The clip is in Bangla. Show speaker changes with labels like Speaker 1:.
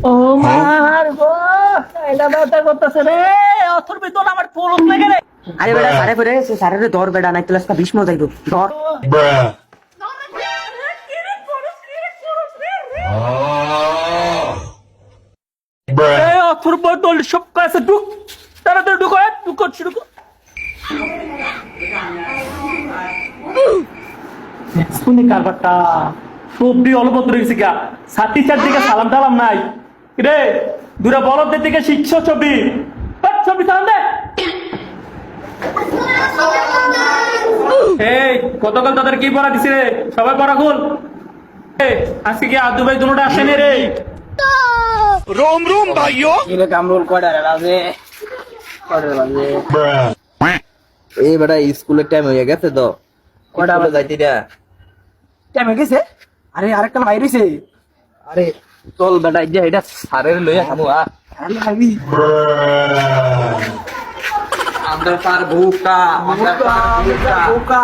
Speaker 1: ও মার গো, এটা ব্যথা করতেছে রে, অথর ভিতর আমার পলক লেগে রে।
Speaker 2: আরে বেটা সারে ফিরে সে সারে ধর বেটা নাই তুই আজকে ভীষ্ম যাইব ধর
Speaker 1: অথর বদল সব কাছে ঢুক, তাড়াতাড়ি ঢুকো, ঢুক করছি ঢুকো। শুনি কারবারটা সবজি অলবত রয়েছে গা, সাথী চারদিকে সালাম টালাম নাই রে, দূরে বলদের দিকে শিখছো ছবি, ছবি সালাম দে। এই গতকাল তাদের কি পড়া দিছি রে, সবাই পড়া খুল। আজকে কি আদু ভাই দুটোটা আসেনি রে?
Speaker 3: रोम रोम भाइयों
Speaker 2: ইলে কামরুল কয়টা বাজে
Speaker 4: এই বেটা স্কুলের টাইম হয়ে গেছে তো
Speaker 2: কয়টা বাজে
Speaker 4: যাইতি না
Speaker 2: টাইম হয়ে গেছে আরে আরেকটা বাইরে হইছে
Speaker 4: আরে চল বেটা এই যে এটা সারের লইয়া খাবো
Speaker 2: আরে আমি
Speaker 4: আমরা পার ভুকা আমরা পার ভুকা
Speaker 2: বোকা